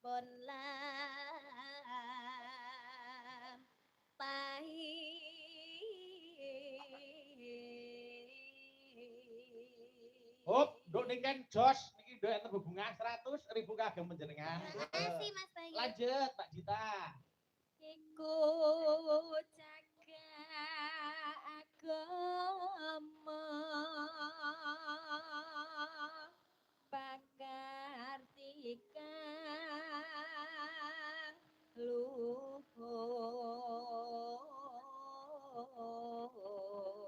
pun lampahi. Hop, nduk niken jos niki nduk enten bebungah 100.000 kagem panjenengan. Makasih Mas Bayu. Lanjut Mbak Dita. Iku jaga agama pakartikan luhur.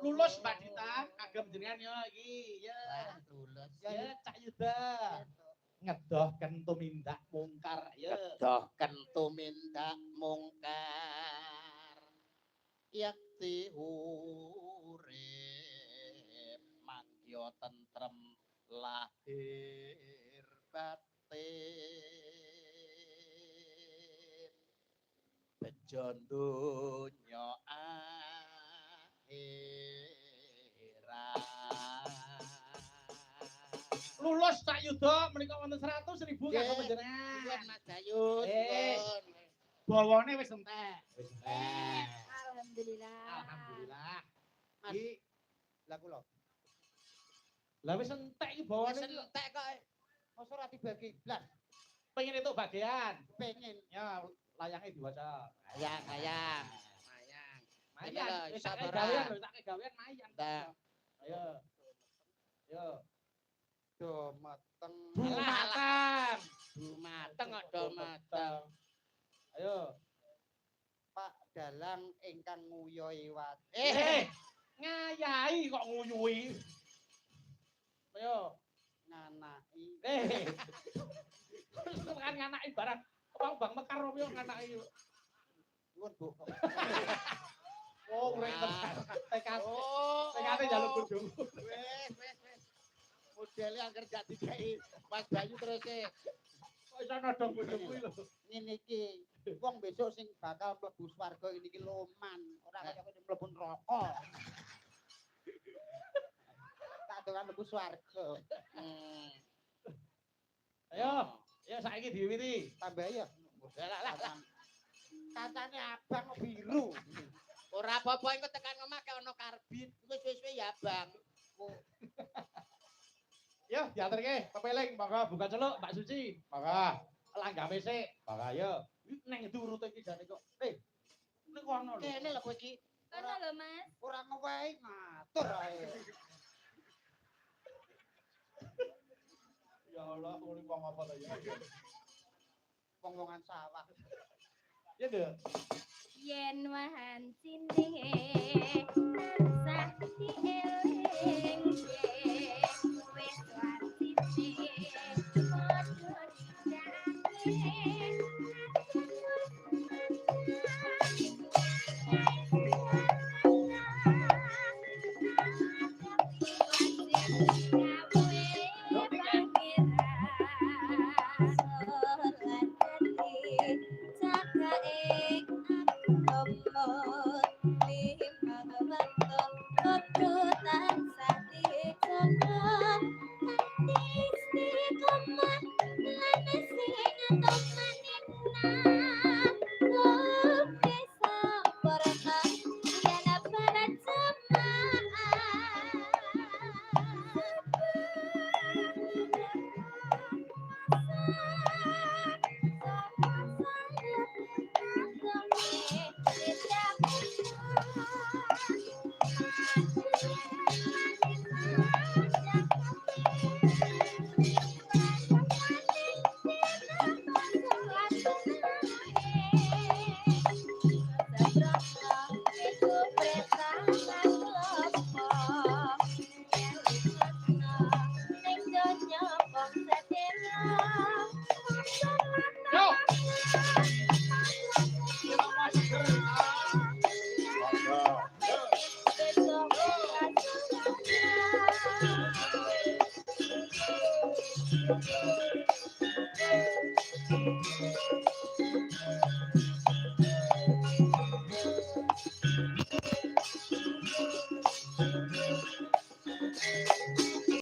Lulus Mbak Dita kagem jenengan yo iki ya. Lulus. Ya Cak Yuda. Ngedohken tumindak mungkar ya. Ngedohken tumindak mungkar. Yakti urip mangya tentrem lahir batin. Bejo donya akhirat. Lulus Cak Yuda menika wonten 100.000 kagem panjenengan. Nuwun Mas Dayus. Bawane wis entek. Wis entek. Alhamdulillah. Alhamdulillah. Mas. Iki Lah kula. lah wis entek iki bawane. Wis entek kok. Mosok ora dibagi blas. Pengen itu bagian. Pengen. Ya layangnya diwaca. Mayang. Mayan, wis tak sabar. gawean lho, tak gawean mayan. Ndak. Ayo. Yo. Dumateng. Matang. Dumateng kok dumateng. Ayo. Pak Dalang ingkang nguyoi wat. Ngayahi kok nguyuhi. Ayo. Nganaki. Kan nganaki barang. Bang mekar yo nganaki. Nuwun Bu. Oh, renten. TKT jaluk bojomu. Wis. Modele angger gak dikai Mas Bayu terus Kok iso nodong bojomu lho. ngene iki. Wong besok sing bakal mlebu swarga iki loman, ora kaya kowe mlebu neraka. Tak dolan mlebu swarga. Ayo saiki diwiwiti. Tambah ya. Lah. Kancane abang kok biru. Ora apa-apa engko tekan omah ke ono karbit. Wis ya abang. Yo, diaturke pepeling, monggo buka celuk Mbak Suci. Monggo. Langgame sik. Monggo ayo. Neng ndi urute iki jane kok. Ning kono lho. Kene lho kowe iki. Kono lho Mas. Ora ngewehi ngatur ae. Ya Allah, kuwi wong apa ta ya? Wong-wongan sawah. Ya, Nduk. Yen wahan sine tansah dieling wis wasine padha nindakake